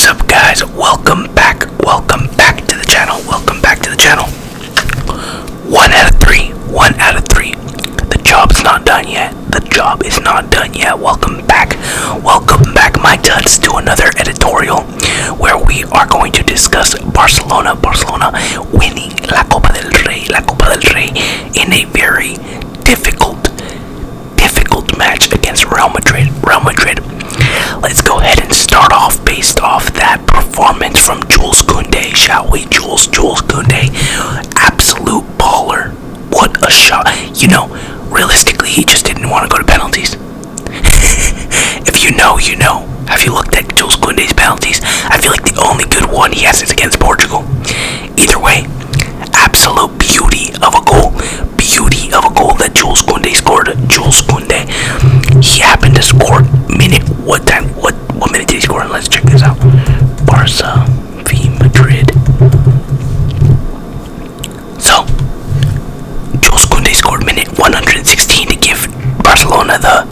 What's up, guys? Welcome back to the channel. 1 out of 3. The job's not done yet. Welcome back, my tuts, to another editorial where we are going to discuss Barcelona winning la Copa del Rey in a very difficult match against Real Madrid. Let's go ahead and start off based off that performance from Jules Koundé, shall we? Jules Koundé, absolute baller. What a shot. Realistically, he just didn't want to go to penalties. If you know. Have you looked at Jules Koundé's penalties? I feel like the only good one he has is against Portugal. Either way, absolute beauty of a goal that Jules Koundé scored. He happened to score what minute did he score? Let's check this out. Barca v Madrid. So Jules Koundé scored minute 116 to give Barcelona the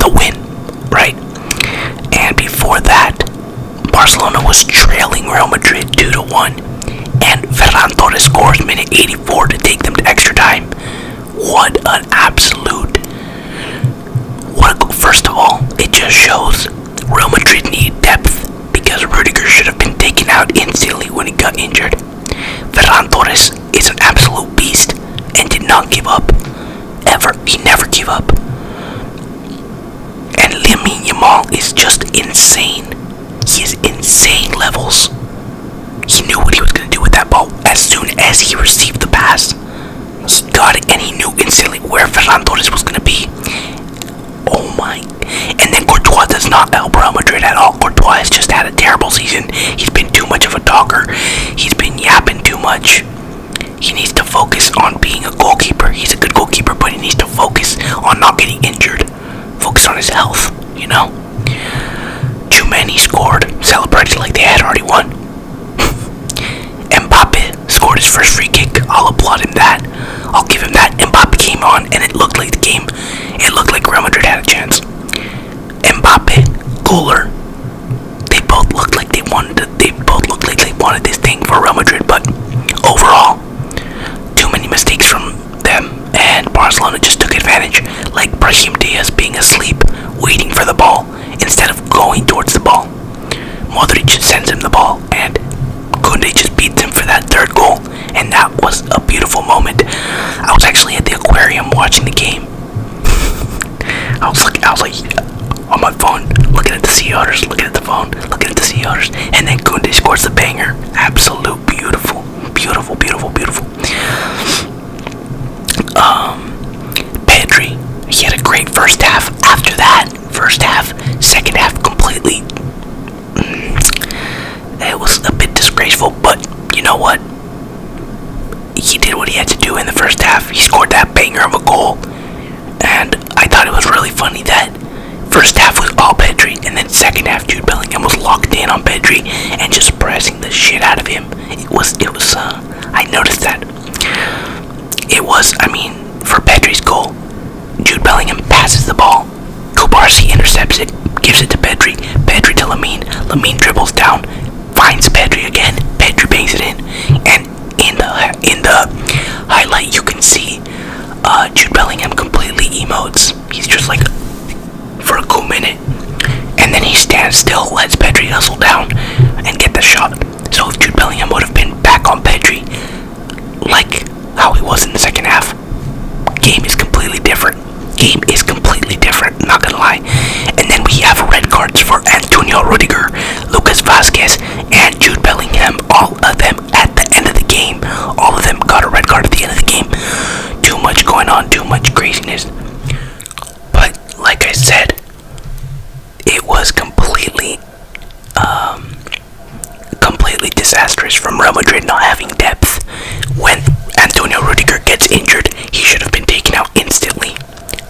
win, right? And before that, Barcelona was trailing Real Madrid 2-1, and Ferran Torres scores minute 84 to take them to extra time. What an absolute... First of all, it just shows Real Madrid need depth, because Rudiger should have been taken out instantly when he got injured. Ferran Torres is an absolute beast and did not give up. Ever. He never gave up. And Lamine Yamal is just insane. He is insane levels. He knew what he was going to do with that ball as soon as he received the pass. He got it and he knew instantly where Ferran Torres was going to be. Oh my. And then Courtois does not help Real Madrid at all. Courtois has just had a terrible season. He's been too much of a talker. He's been yapping too much. He needs to focus on being a goalkeeper. He's a good goalkeeper, but he needs to focus on not getting injured. Focus on his health, Tchouameni scored, celebrated like they had already won. Mbappe scored his first free kick. I'll applaud him that. I'll give him that. Mbappe came on and it looked like Real Madrid had a chance. Mbappe, Guller, they both looked like they wanted this thing for Real Madrid, but overall, too many mistakes from them, and Barcelona just took advantage, like Brahim Diaz being asleep, waiting for the ball, instead of going towards the ball. Modric sends him the ball, and Koundé just beats him for that third goal, and that was a beautiful moment. I was actually at the aquarium watching the game. I was like on my phone, looking at the sea otters, and then Koundé scores the banger. Absolute beautiful. Pedri, he had a great first half. After that, second half completely, it was a bit disgraceful, but you know what? He did what he had to do in the first half. He scored that banger of a goal, and I thought it was really funny that first half was all Pedri, and then second half Jude Bellingham was locked in on Pedri and just pressing the shit out of him. I noticed that. For Pedri's goal, Jude Bellingham passes the ball. Kubarsi intercepts it, gives it to Pedri. Pedri to Lamine. Lamine dribbles down, finds Pedri again. Pedri bangs it in, and in the highlight you can see Jude Bellingham completely emotes. He's just like, for a cool minute, and then he stands still, lets Pedri hustle down and get the shot. So if Jude Bellingham would have been back on Pedri, like how he was in the second half, game is completely different, not gonna lie. And then we have red cards for Antonio Rudiger, Lucas Vazquez, and Jude Bellingham. All of them at the end of the game. All of them got a red card at the end of the game. Too much going on, too much craziness. But like I said, it was completely disastrous from Real Madrid not having depth. When Antonio Rudiger gets injured, he should have been taken out instantly.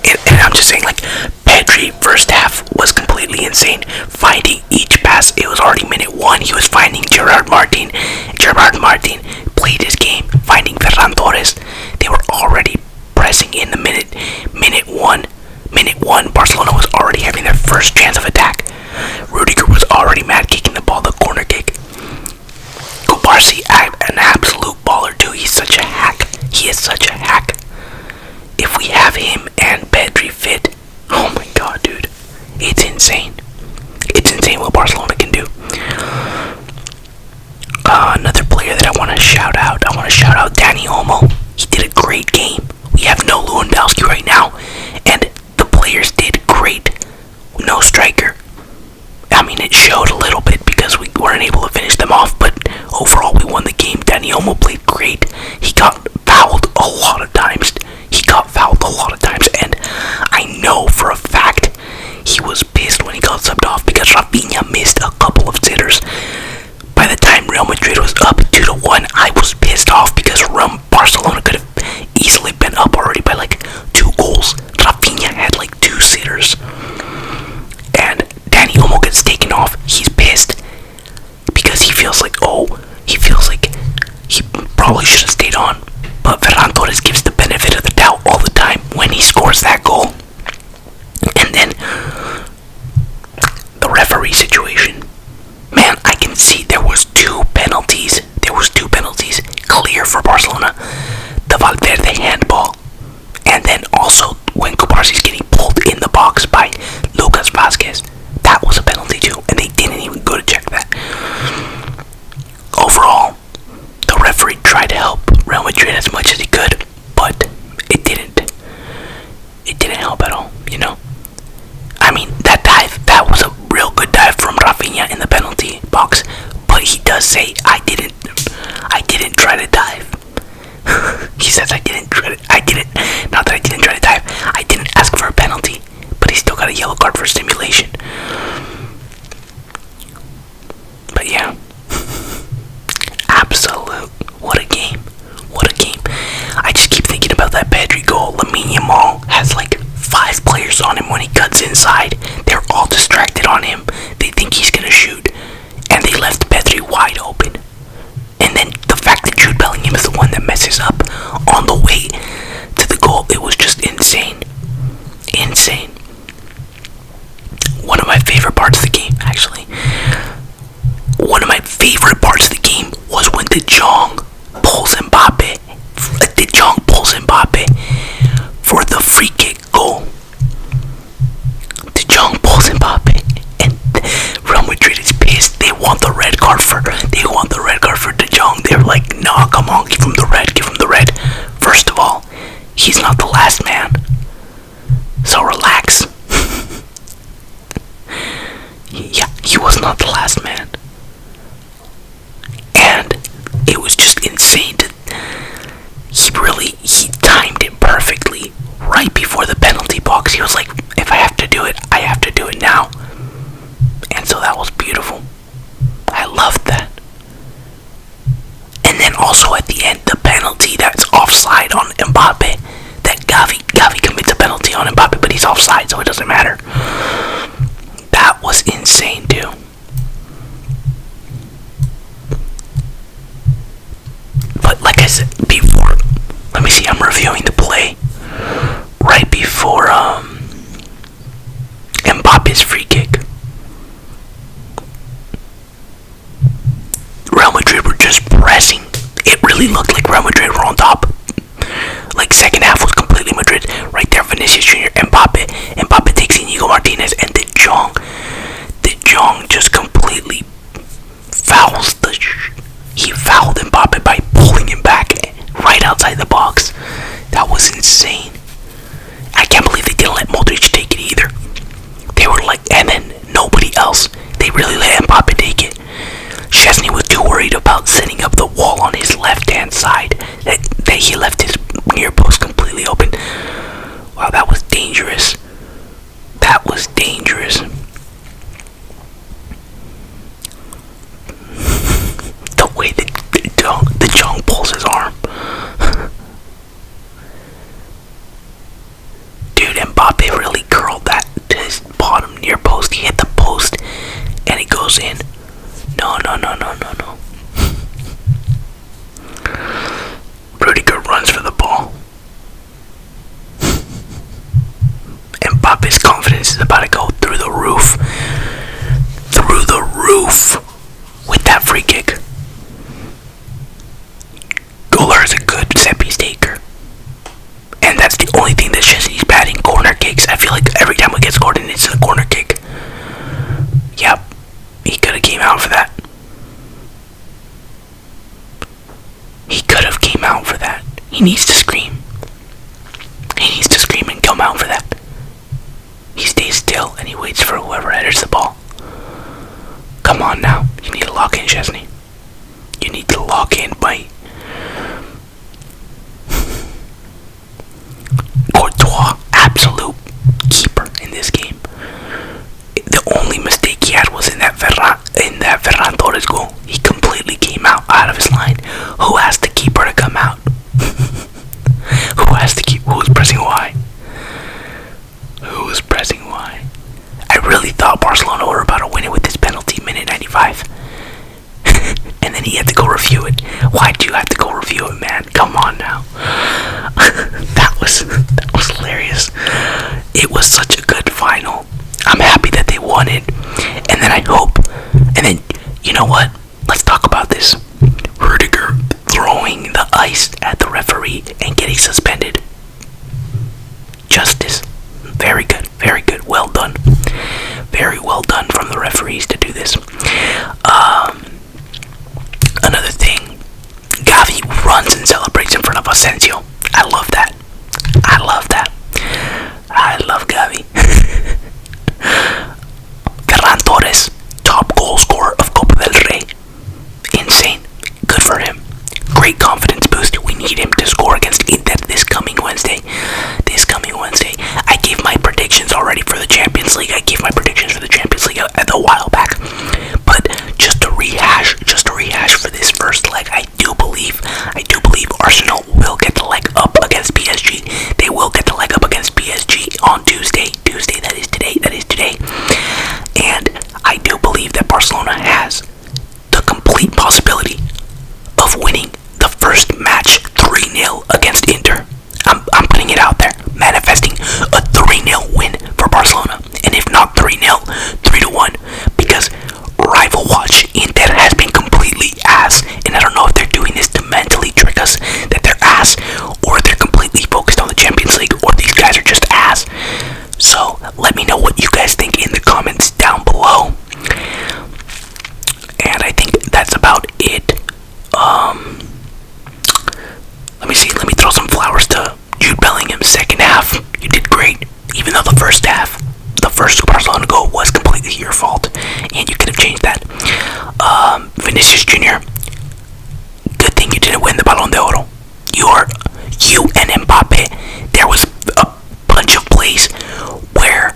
And I'm just saying, like, Pedri first half was completely insane, finding each pass. It was already minute 1. He was finding Gerard Martin. Gerard Martin played his game, finding Ferran Torres. They were already pressing in the minute 1. Barcelona was already having their first chance of attack. Rudiger was already mad kicking the ball. The corner what Barcelona can do. Another player that I want to shout out Dani Olmo. He did a great game. We have no Lewandowski right now, and the players did great. No striker. I mean, it showed a little bit because we weren't able to finish them off, but overall we won the game. Dani Olmo played great. He got fouled a lot of times. And I know for a fact he was pissed when he got subbed off because Rafinha missed a couple of sitters. By the time Real Madrid was up 2-1, I was pissed off because Barcelona could have easily been up already by like 2 goals. Rafinha had like 2 sitters. And Dani Olmo gets taken off. He's pissed because he feels like he probably should have stayed on. But Ferran Torres gives the benefit of the doubt all the time when he scores that goal. And then the referee situation. Man, I can see there was 2 penalties. Clear for Barcelona. The Valverde handball. And then also when Cubarsi's getting pulled in the box by Lucas Vazquez. That was a penalty too. And they didn't even go to check that. Overall, the referee tried to help Real Madrid as much as he could. But it didn't help at all, you know? I mean, that was a real good dive from Rafinha in the penalty box, but he does say, I didn't try to dive. He says not that I didn't try to dive, I didn't ask for a penalty, but he still got a yellow card for stimulation. But yeah, absolute, what a game. I just keep thinking about that Pedri goal. Lamine Yamal has like 5 players on him when he cuts inside. They're all distracted on him. They think he's gonna shoot, and they left Pedri wide open. And then the fact that Jude Bellingham is the one that messes up on the way to the goal, it was just insane. One of my favorite parts of the game, actually. Was when De Jong pulls Mbappe for the free kick goal. De Jong pulls Mbappe, and Real Madrid is pissed. They want the red card for De Jong. They're like, nah, come on, give him the red. First of all, he's not the last man, so relax. Yeah, he was not the last man. And it was just insane. He timed it perfectly right before the penalty box. He was like, if I have to do it, I have to do it now. And so that was beautiful. I loved that. And then also at the end, the penalty that's offside on Mbappe. That Gavi commits a penalty on Mbappe, but he's offside, so it doesn't matter. That was insane too. But like I said before, let me see, I'm reviewing the play right before Mbappe's free kick. Real Madrid were just pressing. It really looked like Real Madrid were on top. Like second half was completely Madrid. Right there, Vinicius Jr., Mbappe takes Inigo Martinez, and De Jong just completely fouls he fouled Mbappe by pulling him back right outside the box. That was insane. I can't believe they didn't let Modric take it either. They were like, and then nobody else. They really let Mbappe take it. Szczesny was too worried about setting up the wall on his left-hand side that he left his near post completely open. Wow, that was dangerous. The way that De Jong pulls his arm. Dude, Mbappe really curled that to his bottom near post. He hit the post and it goes in. No. Rudiger runs for the ball. Mbappe's confidence is about to go through the roof. With that free kick. Goller is a good set piece taker. And that's the only thing that Szczesny's bad in corner kicks. I feel like every time we get scored in, it's a corner kick. Yep. needs to scream. He needs to scream and come out for that. He stays still and he waits for whoever headers the ball. Come on now. You need to lock in, Chesney. You need to lock in, mate. Courtois, absolute keeper in this game. The only mistake he had was in that Ferran Torres goal. He completely came out of his line. Who asked the keeper to come out? Who was pressing Y? Who was pressing Y? I really thought Barcelona were about to win it with this penalty, minute 95. And then he had to go review it. Why'd you have to go review it, man? Come on now. That was hilarious. It was such a good final. I'm happy that they won it. And then I hope. And then, you know what? Let's talk about this. Rudiger throwing the ice at the referee and getting suspended. Justice. Very good. Very good. Well done. Very well done from the referees to do this. Another thing. Gavi runs and celebrates in front of Asensio. I love that. I love that. I love Gavi. Ferran Torres, top goal scorer of Copa del Rey. Insane. Good for him. Great confidence boost. We need him to score against Inter this coming Wednesday. I gave my predictions already for the Champions League. A while back. But just to rehash for this first leg, I do believe Arsenal will get the leg up against PSG. They will get the leg up against PSG on Tuesday, that is today. And I do believe that Barcelona has the complete possibility of winning the first match 3-0 against Inter. I'm putting it out there, manifesting a 3-0 win for Barcelona. And if not 3-0, 3-1, because rival watch Inter has been completely ass, and I don't know if they're doing this to mentally trick us that they're ass, or they're completely focused on the Champions League, or these guys are just ass. So let me know what you guys think in the comments down below. And I think that's about it. Let me throw some flowers to Jude Bellingham. Second half, you did great. Even though the first Barcelona goal was completely your fault, and you could have changed that. Vinicius Jr., good thing you didn't win the Ballon d'Oro. You and Mbappe, there was a bunch of plays where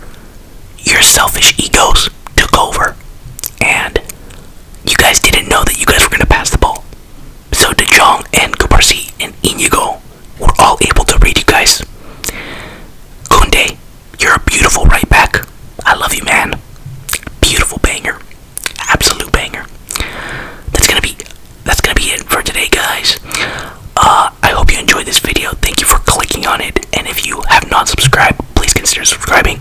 your selfish egos took over, and you guys didn't know that you guys were going to pass the ball. So De Jong and Kubarsi and Inigo were all able to read you guys. Koundé, you're a beautiful right back. I love you, man. Beautiful banger. Absolute banger. That's gonna be it for today, guys. I hope you enjoyed this video. Thank you for clicking on it. And if you have not subscribed, please consider subscribing.